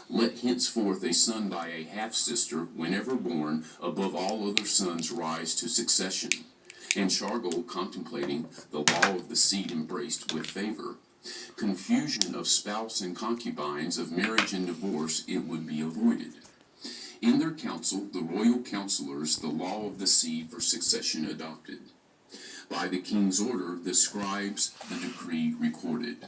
Let henceforth a son by a half-sister, whenever born, above all other sons rise to succession. And Shargol, contemplating the law of the seed, embraced with favor confusion of spouse and concubines, of marriage and divorce, it would be avoided. In their council, the royal councillors, the law of the seed for succession adopted. By the king's order, the scribes the decree recorded.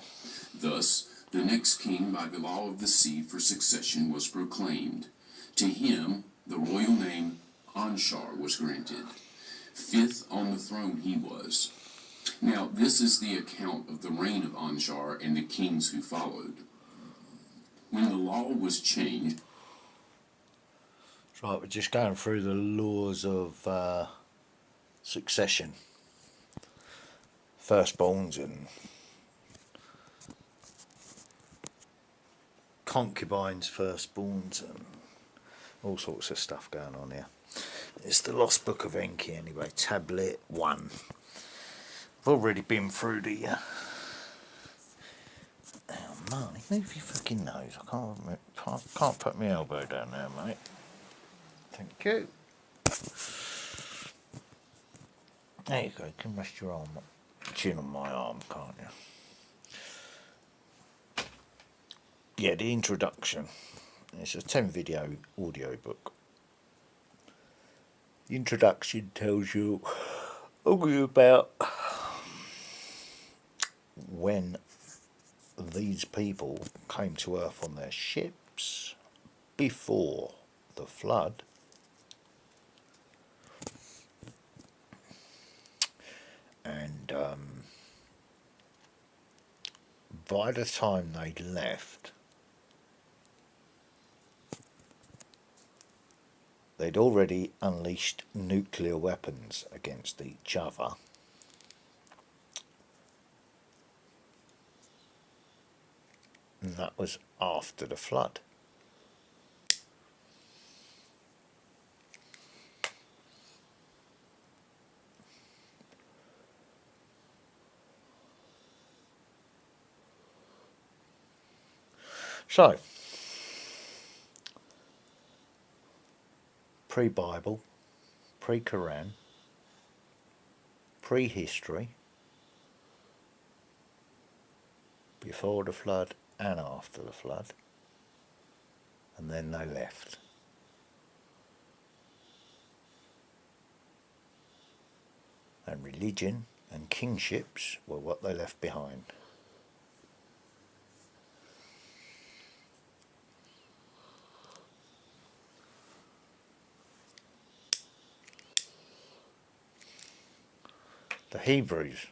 Thus, the next king by the law of the seed for succession was proclaimed. To him, the royal name Anshar was granted. Fifth on the throne he was. Now, this is the account of the reign of Anshar and the kings who followed. When the law was changed... Right, we're just going through the laws of succession. Firstborns and concubines, firstborns, and all sorts of stuff going on here. It's the Lost Book of Enki anyway, Tablet 1. I've already been through the... Oh, Marty, move your fucking nose. I can't put my elbow down there, mate. Thank you. There you go, you can rest your arm, chin on my arm, can't you? Yeah, the introduction. It's a 10 video audio book. The introduction tells you all about when these people came to Earth on their ships before the flood, and by the time they left, they'd already unleashed nuclear weapons against each other. And that was after the flood. So, pre-Bible, pre-Quran, pre-history, before the flood and after the flood, and then they left. And religion and kingships were what they left behind. The Hebrews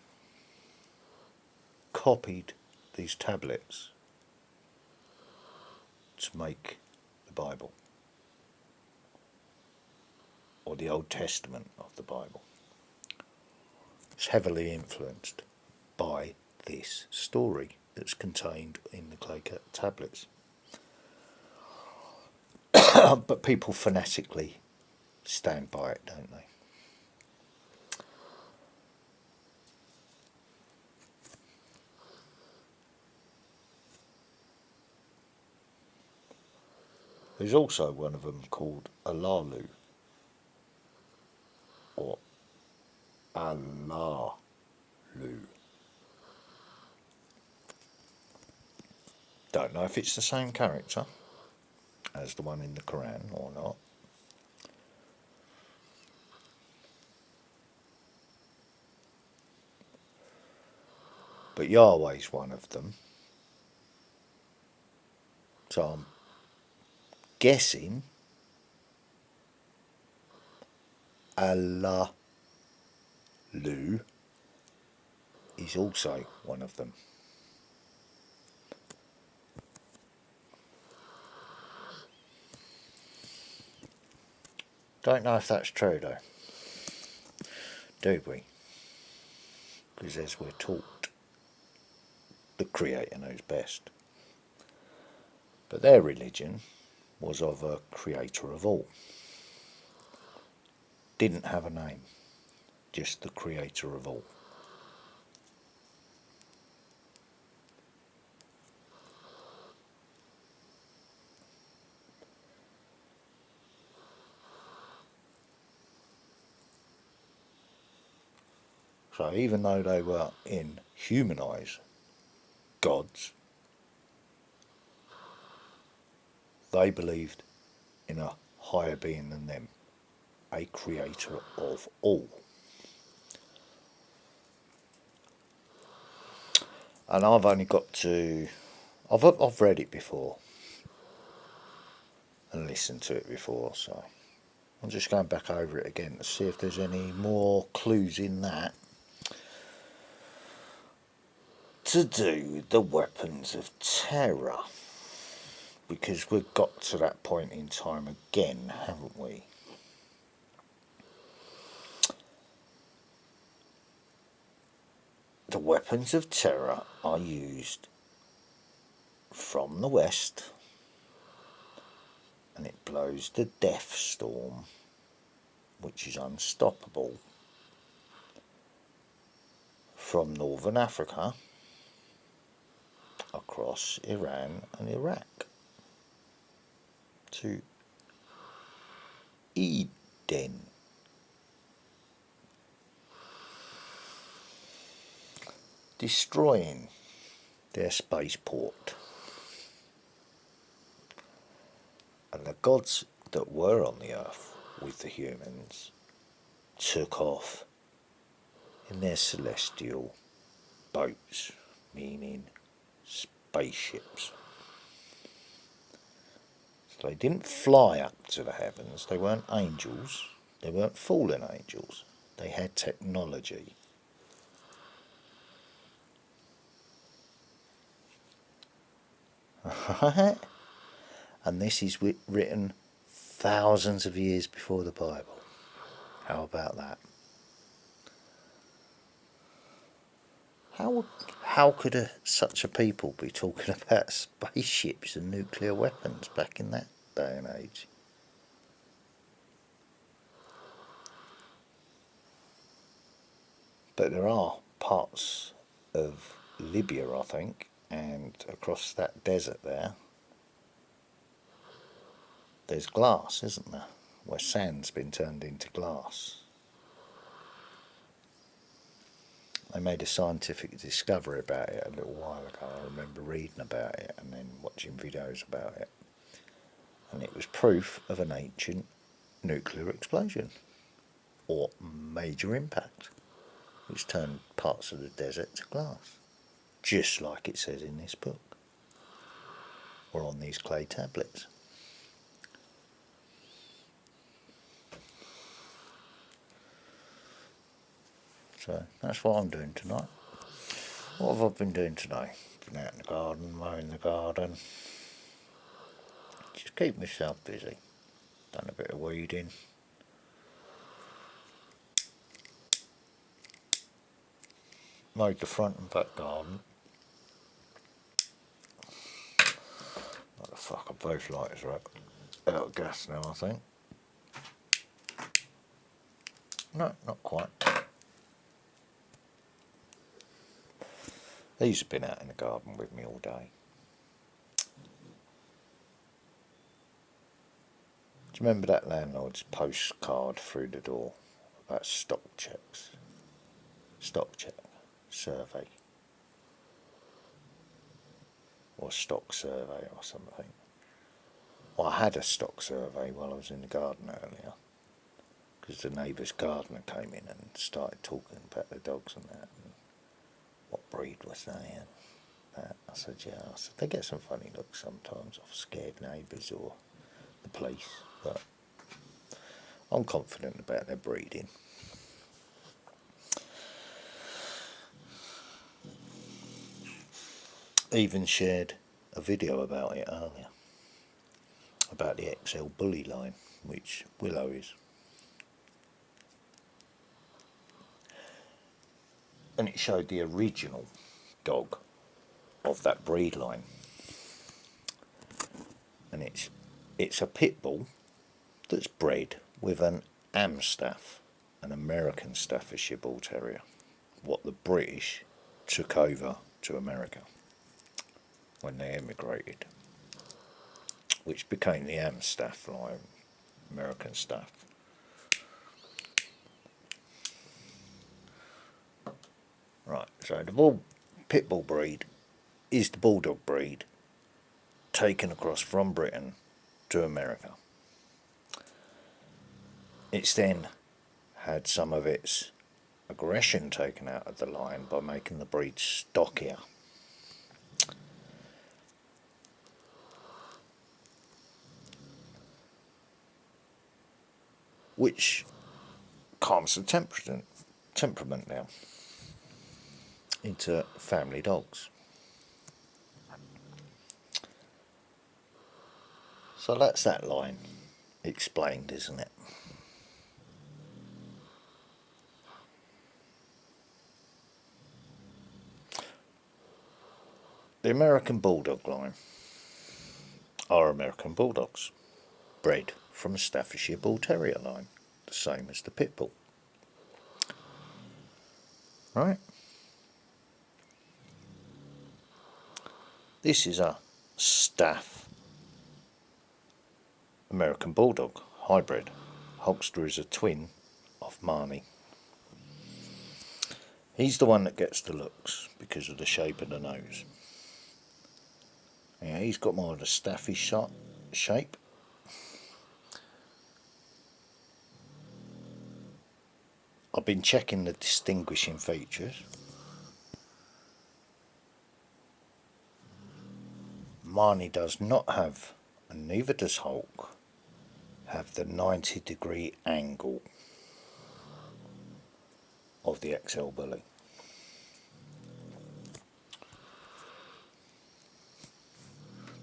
copied these tablets to make the Bible, or the Old Testament of the Bible. It's heavily influenced by this story that's contained in the Clay tablets. But people fanatically stand by it, don't they? There's also one of them called Alalu, or Alalu. Don't know if it's the same character as the one in the Quran or not. But Yahweh's one of them. So I'm guessing Alalu is also one of them. Don't know if that's true though, do we? Because as we're taught, the Creator knows best. But their religion was of a Creator of all. Didn't have a name, just the Creator of all. So even though they were in human eyes gods, they believed in a higher being than them, a creator of all. And I've only got to, I've read it before and listened to it before, so I'm just going back over it again to see if there's any more clues in that to do with the weapons of terror. Because we've got to that point in time again, haven't we? The weapons of terror are used from the west, and it blows the death storm, which is unstoppable, from northern Africa across Iran and Iraq to Eden. Destroying their spaceport. And the gods that were on the earth with the humans took off in their celestial boats, meaning spaceships. So they didn't fly up to the heavens, they weren't angels, they weren't fallen angels, they had technology. And this is written thousands of years before the Bible. How about that? How could such a people be talking about spaceships and nuclear weapons back in that day and age? But there are parts of Libya, I think, and across that desert there's glass, isn't there? Where sand's been turned into glass. They made a scientific discovery about it a little while ago. I remember reading about it and then watching videos about it. And it was proof of an ancient nuclear explosion or major impact, which turned parts of the desert to glass, just like it says in this book or on these clay tablets. So that's what I'm doing tonight. What have I been doing today? Been out in the garden, mowing the garden. Just keep myself busy. Done a bit of weeding. Mowed the front and back garden. What the fuck, both lights are out of gas now, I think. No, not quite. These have been out in the garden with me all day. Do you remember that landlord's postcard through the door about stock checks? Stock check survey. Or stock survey or something. Well, I had a stock survey while I was in the garden earlier. Because the neighbour's gardener came in and started talking about the dogs and that. And what breed was they and that. I said, yeah. I said, they get some funny looks sometimes off scared neighbours or the police. But I'm confident about their breeding. Even shared a video about it earlier. About the XL Bully line, which Willow is. And it showed the original dog of that breed line. And it's a pit bull that's bred with an Amstaff, an American Staffordshire Bull Terrier, what the British took over to America when they emigrated, which became the Amstaff line, American Staff. Right, so the pit bull breed is the bulldog breed taken across from Britain to America. It's then had some of its aggression taken out of the line by making the breed stockier. Which calms the temperament down into family dogs. So that's that line explained, isn't it? The American Bulldog line are American Bulldogs, bred from a Staffordshire Bull Terrier line, the same as the Pit Bull. Right? This is a Staff American Bulldog hybrid. Holster is a twin of Marnie. He's the one that gets the looks because of the shape of the nose. Yeah, he's got more of a staffy shape. I've been checking the distinguishing features. Marnie does not have, and neither does Hulk, have the 90-degree angle of the XL Bully.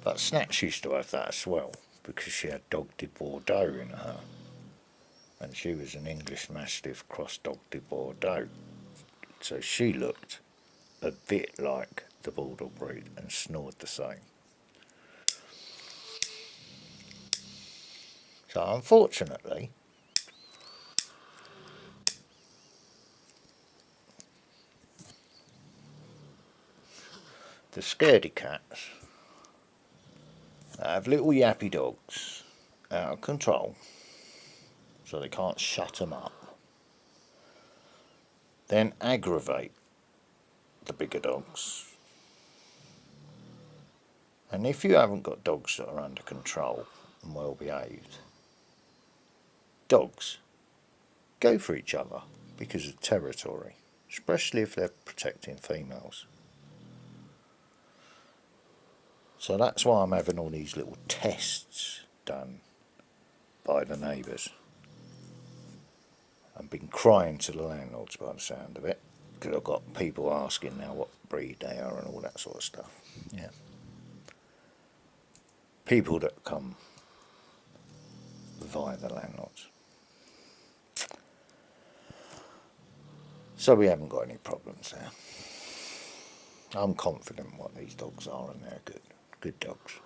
But Snatch used to have that as well, because she had Dog de Bordeaux in her. And she was an English Mastiff cross Dog de Bordeaux. So she looked a bit like the Bulldog breed and snored the same. So unfortunately, the scaredy cats have little yappy dogs out of control, so they can't shut them up, then aggravate the bigger dogs. And if you haven't got dogs that are under control and well behaved, dogs go for each other because of territory, especially if they're protecting females. So that's why I'm having all these little tests done by the neighbours. I've been crying to the landlords by the sound of it, because I've got people asking now what breed they are and all that sort of stuff. Yeah. People that come via the landlords. So we haven't got any problems there. I'm confident what these dogs are, and they're good dogs.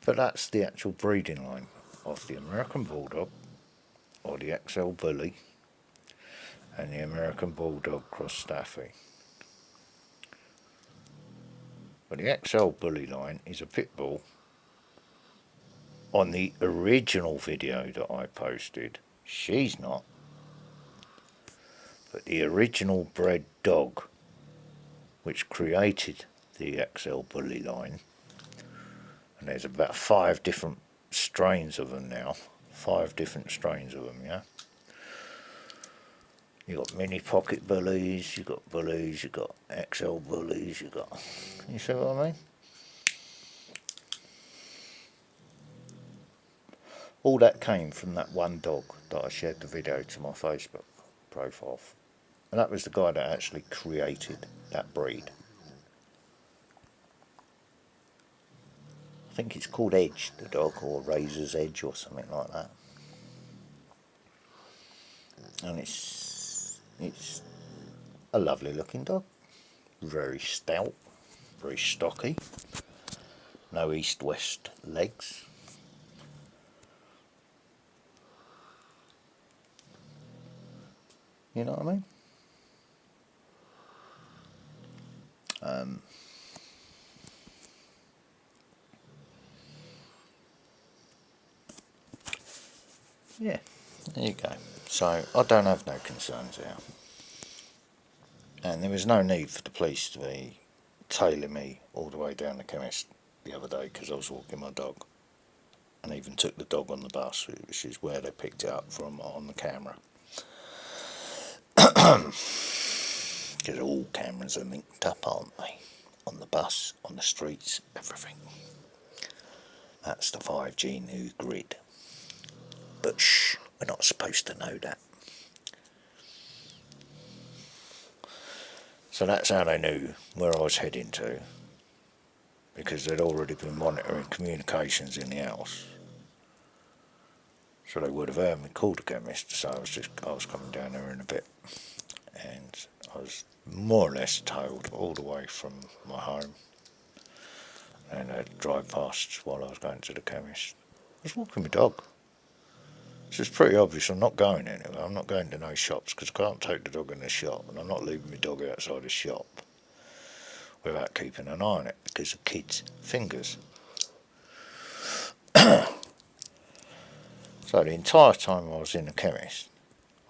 But that's the actual breeding line of the American Bulldog, or the XL Bully, and the American Bulldog Cross Staffy. But the XL Bully line is a pit bull. On the original video that I posted, she's not. But the original bred dog, which created the XL Bully line, and there's about 5 different strains of them now. 5 different strains of them, yeah? You've got mini pocket bullies, you've got bullies, you've got XL bullies, you've got... You see what I mean? All that came from that one dog that I shared the video to my Facebook profile. And that was the guy that actually created that breed. I think it's called Edge, the dog, or Razor's Edge or something like that. And it's a lovely looking dog. Very stout, very stocky. No east-west legs. You know what I mean? Yeah, there you go. So I don't have no concerns here. And there was no need for the police to be tailing me all the way down the chemist the other day because I was walking my dog. And even took the dog on the bus, which is where they picked it up from on the camera. Because all cameras are linked up, aren't they? On the bus, on the streets, everything. That's the 5G new grid. But shh, we're not supposed to know that. So that's how they knew where I was heading to. Because they'd already been monitoring communications in the house. So they would have heard me call the chemist to say I was coming down there in a bit. And I was more or less tailed all the way from my home. And I'd drive past while I was going to the chemist. I was walking my dog. So it's pretty obvious I'm not going anywhere. I'm not going to no shops because I can't take the dog in the shop. And I'm not leaving my dog outside the shop without keeping an eye on it because of kids' fingers. So the entire time I was in the chemist,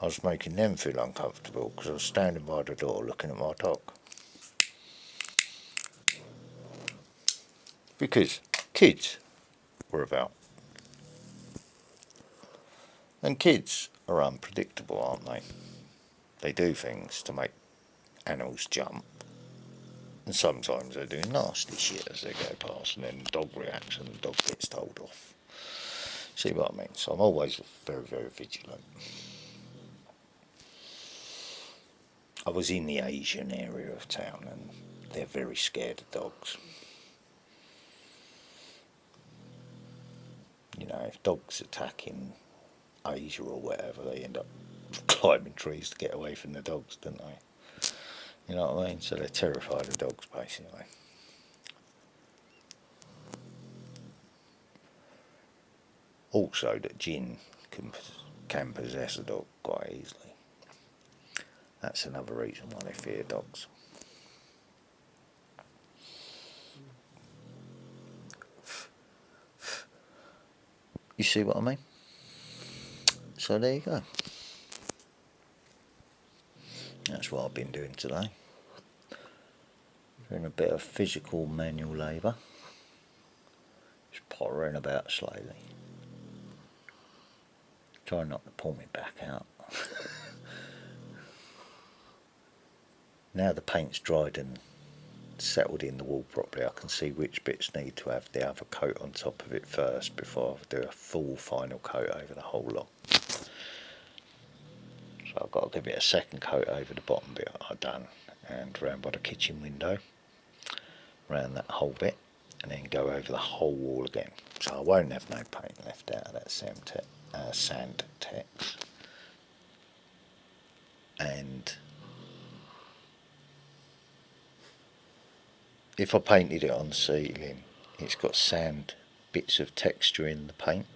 I was making them feel uncomfortable because I was standing by the door looking at my dog. Because kids were about. And kids are unpredictable, aren't they? They do things to make animals jump. And sometimes they do nasty shit as they go past and then the dog reacts and the dog gets told off. See what I mean? So I'm always very, very vigilant. I was in the Asian area of town and they're very scared of dogs. You know, if dogs attack in Asia or whatever, they end up climbing trees to get away from the dogs, don't they? You know what I mean? So they're terrified of dogs, basically. Also, that jinn can possess a dog quite easily. That's another reason why they fear dogs. You see what I mean? So there you go. That's what I've been doing today. Doing a bit of physical manual labour. Just pottering about slowly. Trying not to pull me back out. Now the paint's dried and settled in the wall properly, I can see which bits need to have the other coat on top of it first before I do a full final coat over the whole lot. So I've got to give it a second coat over the bottom bit I've done and round by the kitchen window, round that whole bit, and then go over the whole wall again. So I won't have no paint left out of that sand text. And if I painted it on the ceiling, it's got sand bits of texture in the paint.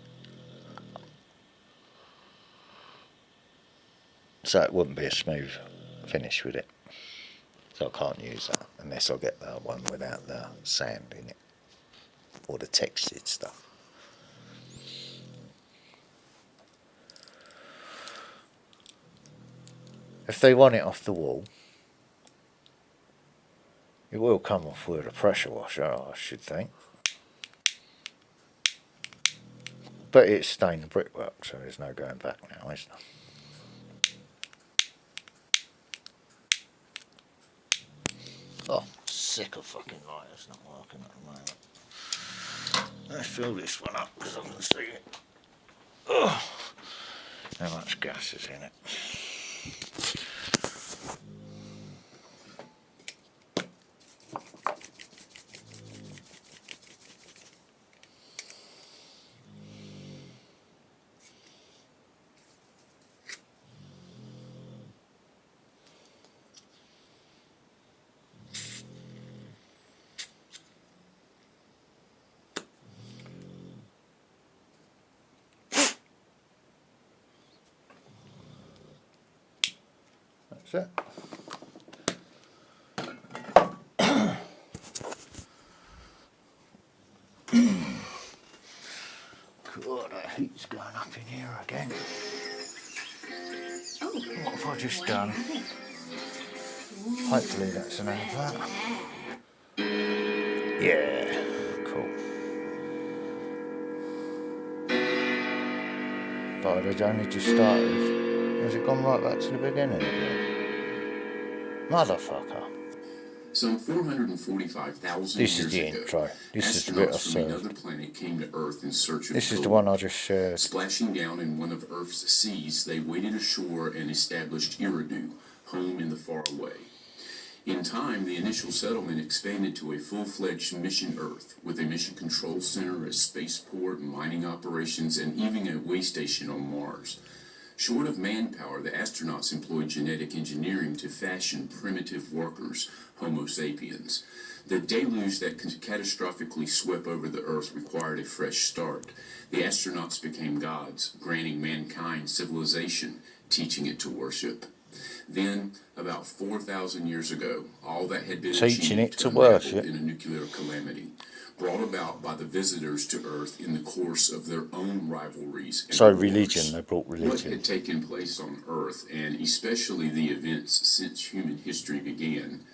So it wouldn't be a smooth finish with it. So I can't use that unless I get the one without the sand in it. Or the textured stuff. If they want it off the wall, it will come off with a pressure washer, I should think. But it's stained brickwork, so there's no going back now, is there? Oh, sick of fucking lighters not working at the moment. Let's fill this one up because I can see it. Oh, how much gas is in it? That's it. God, that heat's going up in here again. What have I just done? Hopefully that's an advert. Yeah, cool. But it had only just started. Has it gone right back to the beginning again? Motherfucker. Some 445,000 This is years the ago, intro. This is the bit I astronauts from served. another planet came to Earth in search of This is gold. the one I just shared. Splashing down in one of Earth's seas, they waded ashore and established Eridu, home in the far away. In time, the initial settlement expanded to a full-fledged mission Earth, with a mission control center, a spaceport, mining operations, and even a way station on Mars. Short of manpower, the astronauts employed genetic engineering to fashion primitive workers, Homo sapiens. The deluge that catastrophically swept over the Earth required a fresh start. The astronauts became gods, granting mankind civilization, teaching it to worship. Then, about 4,000 years ago, all that had been Teaching achieved it to unraveled worship. in a nuclear calamity, brought about by the visitors to Earth in the course of their own rivalries and So wars. religion, they brought What religion. had taken place on Earth, and especially the events since human history began,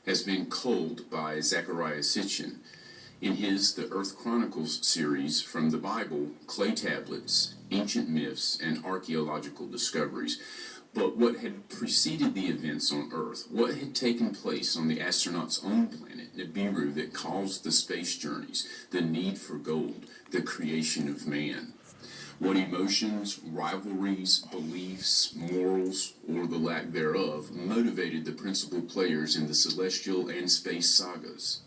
has been culled by Zecharia Sitchin in his The Earth Chronicles series from the Bible, clay tablets, ancient myths, and archaeological discoveries. But what had preceded the events on Earth, what had taken place on the astronauts' own planet, Nibiru, that caused the space journeys, the need for gold, the creation of man? What emotions, rivalries, beliefs, morals, or the lack thereof, motivated the principal players in the celestial and space sagas?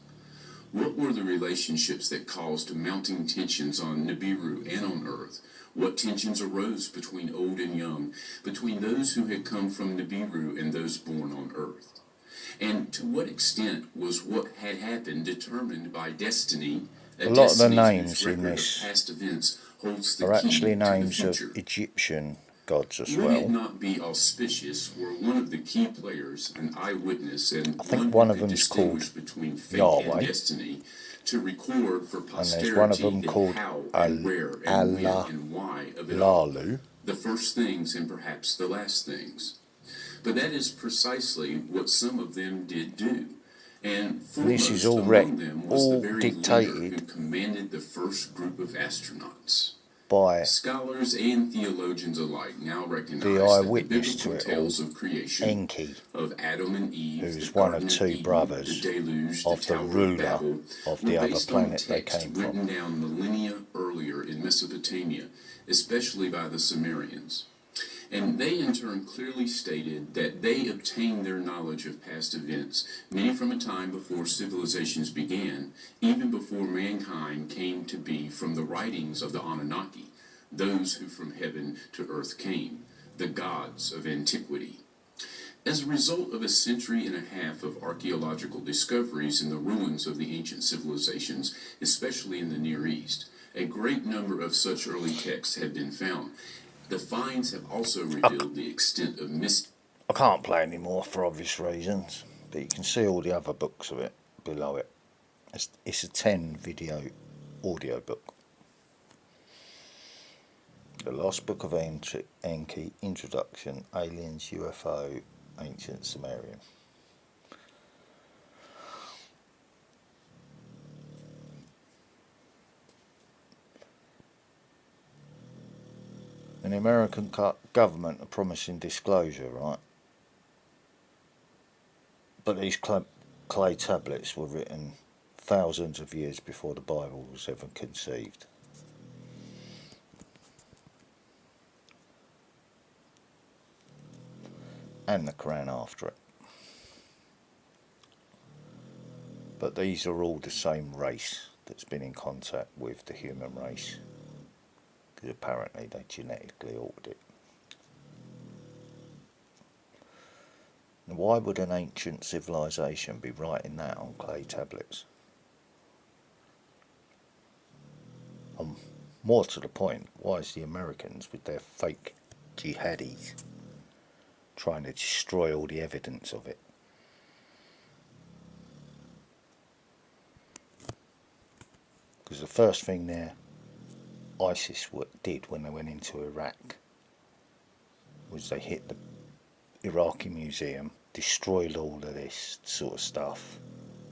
What were the relationships that caused mounting tensions on Nibiru and on Earth? What tensions arose between old and young, between those who had come from Nibiru and those born on Earth? And to what extent was what had happened determined by destiny, A lot of the destiny names whose in record this of past events holds the are key actually to the names of future? Egyptian gods as Would it well. not be auspicious were one of the key players, an eyewitness, and I think one one who of could them's called distinguish between fate Yahweh, and destiny, to record for and posterity there's one of them the called how and where and when and why of it all, Lalu. the first things and perhaps the last things. But that is precisely what some of them did do. And This is foremost all among them was the all very leader who dictated commanded the first group of astronauts. by Scholars and theologians alike now recognize the that the eyewitness biblical to it tales all, of creation, Enki, of Adam and Eve, who's the one Garden of of two Eden, brothers the deluge, the of the Tower of ruler Babel, of were the other based on planet they text came written from. down millennia earlier in Mesopotamia, especially by the Sumerians. And they in turn clearly stated that they obtained their knowledge of past events, many from a time before civilizations began, even before mankind came to be, from the writings of the Anunnaki, those who from heaven to earth came, the gods of antiquity. As a result of a century and a half of archaeological discoveries in the ruins of the ancient civilizations, especially in the Near East, a great number of such early texts have been found. The finds have also revealed the extent of I can't play anymore for obvious reasons, but you can see all the other books of it below it. It's a 10 video audio book. The Last Book of Enki, Introduction, Aliens, UFO, Ancient Sumerian. And the American government are promising disclosure, right? But these clay tablets were written thousands of years before the Bible was ever conceived. And the Quran after it. But these are all the same race that's been in contact with the human race. Because apparently they genetically altered it. Now, why would an ancient civilization be writing that on clay tablets? More to the point, why is the Americans with their fake jihadis trying to destroy all the evidence of it? Because the first thing ISIS did when they went into Iraq was they hit the Iraqi museum, destroyed all of this sort of stuff,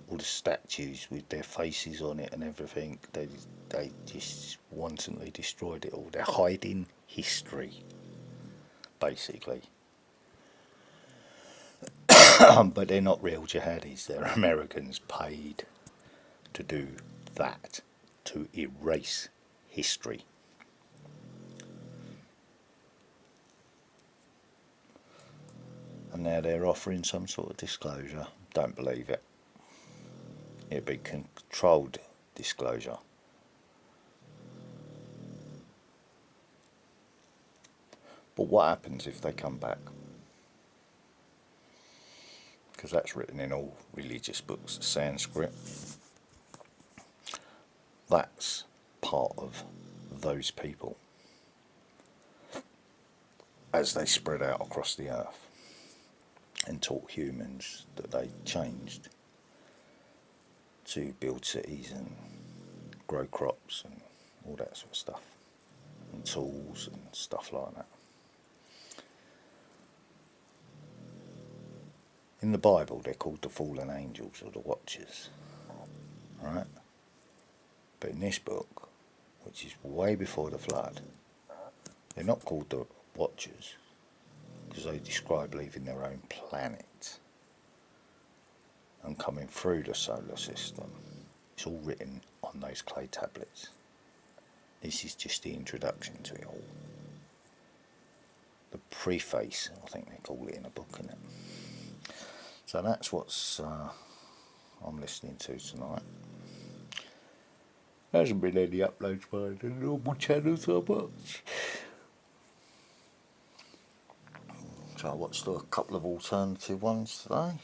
all the statues with their faces on it and everything. They just wantonly destroyed it all. They're hiding history, basically. But they're not real jihadis. They're Americans paid to do that, to erase history. And now they're offering some sort of disclosure. Don't believe it. It'd be controlled disclosure. But what happens if they come back? Because that's written in all religious books, Sanskrit. That's part of those people as they spread out across the earth and taught humans that they changed to build cities and grow crops and all that sort of stuff, and tools and stuff like that. In the Bible, they're called the fallen angels or the watchers, right? But in this book, which is way before the flood, they're not called the watchers because they describe leaving their own planet and coming through the solar system. It's all written on those clay tablets. This is just the introduction to it all. The preface, I think they call it in a book, isn't it? So that's what's I'm listening to tonight. There hasn't been any uploads by the normal channel so much. So I watched a couple of alternative ones today.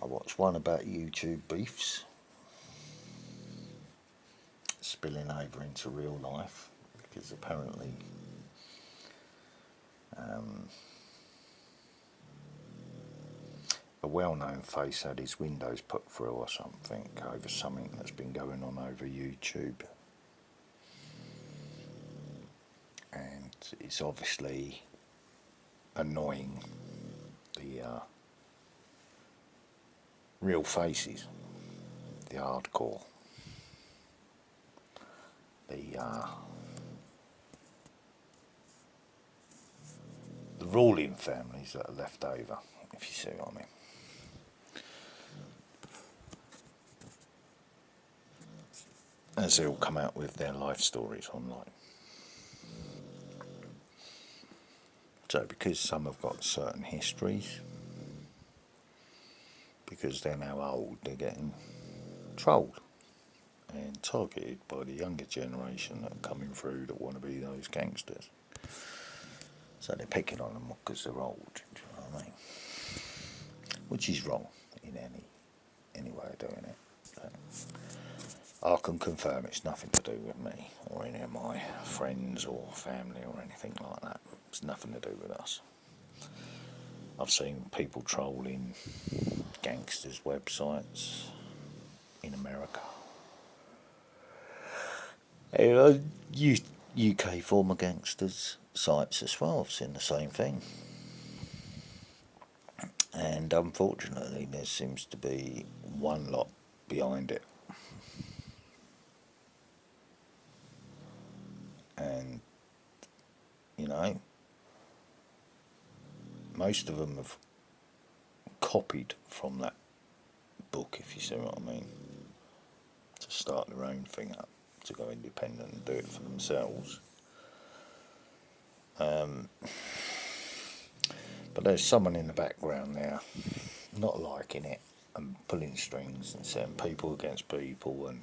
I watched one about YouTube beefs spilling over into real life because apparently a well-known face had his windows put through or something over something that's been going on over YouTube, and it's obviously annoying the real faces, the hardcore, the ruling families that are left over, if you see what I mean. As they all come out with their life stories online. So because some have got certain histories, because they're now old, they're getting trolled and targeted by the younger generation that are coming through that want to be those gangsters. So they're picking on them because they're old, do you know what I mean? Which is wrong in any way of doing it. So I can confirm it's nothing to do with me or any of my friends or family or anything like that. It's nothing to do with us. I've seen people trolling gangsters' websites in America. UK former gangsters' sites as well. I've seen the same thing. And unfortunately, there seems to be one lot behind it. And, you know, most of them have copied from that book, if you see what I mean, to start their own thing up, to go independent and do it for themselves. But there's someone in the background there not liking it and pulling strings and setting people against people and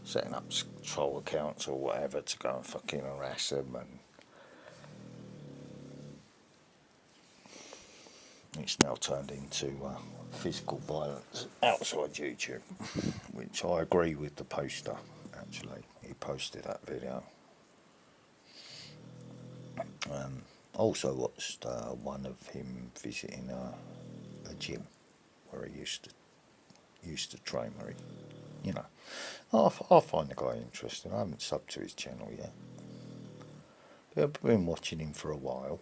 setting up troll accounts or whatever to go and fucking harass them, and it's now turned into physical violence outside YouTube, which I agree with the poster. Actually, he posted that video. Also watched one of him visiting a gym where he used to train, where he you know, I find the guy interesting. I haven't subbed to his channel yet. But I've been watching him for a while.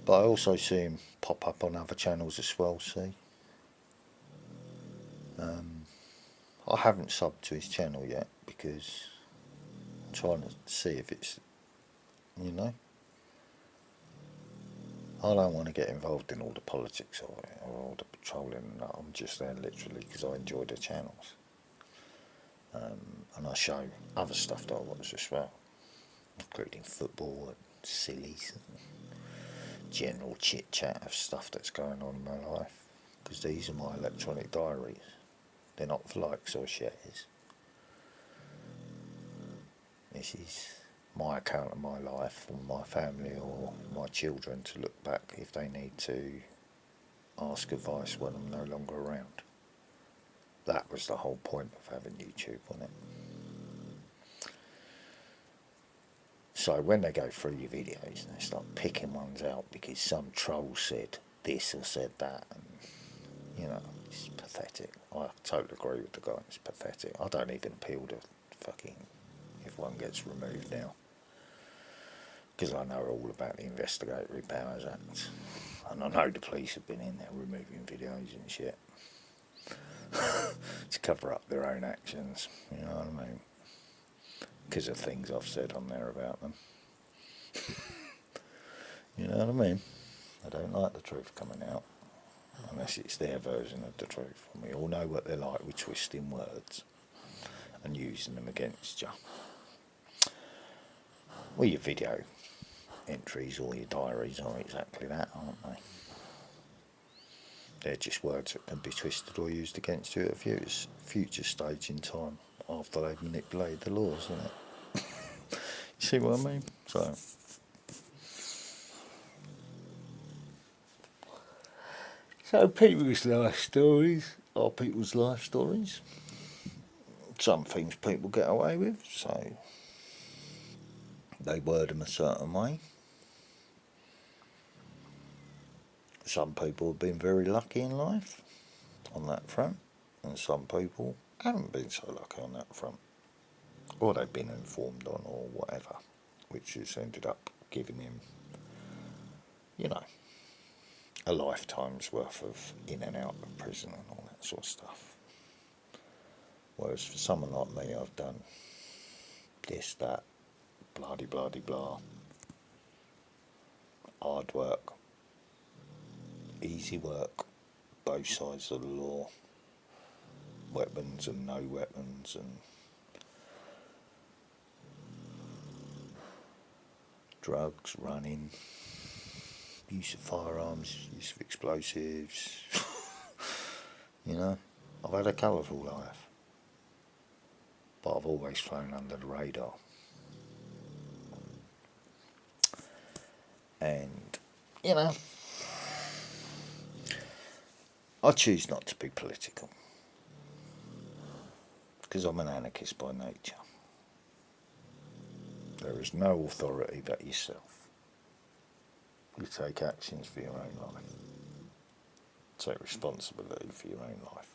But I also see him pop up on other channels as well, see. I haven't subbed to his channel yet because I'm trying to see if it's, you know, I don't want to get involved in all the politics of it or all the patrolling and that. I'm just there literally because I enjoy the channels. And I show other stuff that I watch as well, including football and sillies and general chit chat of stuff that's going on in my life. Because these are my electronic diaries. They're not for likes or shares. This is my account of my life, or my family, or my children to look back if they need to ask advice when I'm no longer around. That was the whole point of having YouTube, wasn't it? So when they go through your videos and they start picking ones out because some troll said this or said that, and you know, it's pathetic. I totally agree with the guy, it's pathetic. I don't even appeal to fucking, if one gets removed now. Because I know all about the Investigatory Powers Act. And I know the police have been in there removing videos and shit. To cover up their own actions, you know what I mean? Because of things I've said on there about them. You know what I mean? I don't like the truth coming out. Unless it's their version of the truth. And we all know what they're like with twisting words and using them against you. Well, your video entries or your diaries are exactly that, aren't they? They're just words that can be twisted or used against you at a future stage in time after they've manipulated the laws, isn't it? You see what I mean? So people's life stories are people's life stories. Some things people get away with, so they word them a certain way. Some people have been very lucky in life on that front, and some people haven't been so lucky on that front, or they've been informed on, or whatever, which has ended up giving him, you know, a lifetime's worth of in and out of prison and all that sort of stuff. Whereas for someone like me, I've done this, that, bloody blah, hard work, easy work, both sides of the law, weapons and no weapons, and drugs, running, use of firearms, use of explosives. You know, I've had a colourful life, but I've always flown under the radar. And, you know, I choose not to be political, because I'm an anarchist by nature. There is no authority but yourself. You take actions for your own life. Take responsibility for your own life.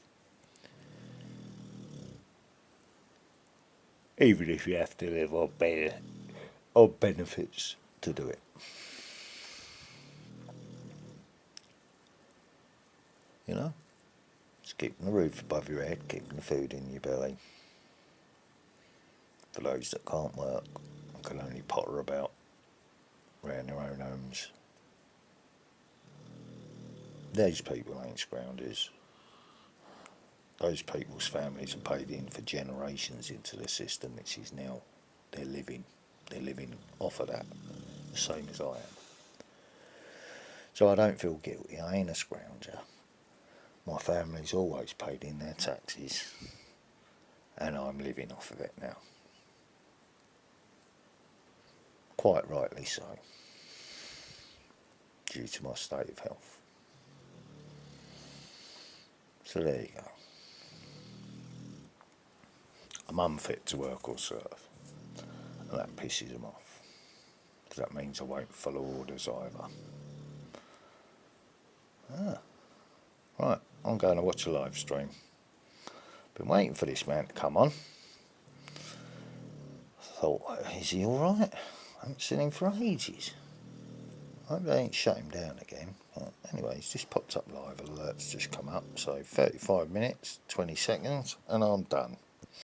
Even if you have to live on benefits to do it. You know? It's keeping the roof above your head, keeping the food in your belly. For those that can't work and can only potter about around their own homes. Those people ain't scroungers. Those people's families are paid in for generations into the system, which is now they're living off of that, the same as I am. So I don't feel guilty. I ain't a scrounger. My family's always paid in their taxes, and I'm living off of it now. Quite rightly so, due to my state of health. So there you go. I'm unfit to work or serve, and that pisses them off, because that means I won't follow orders either. Right, I'm going to watch a live stream. Been waiting for this man to come on. Thought, is he alright? I haven't seen him for ages. I hope they ain't shut him down again. Anyway, he's just popped up live, alerts just come up. So 35 minutes, 20 seconds, and I'm done.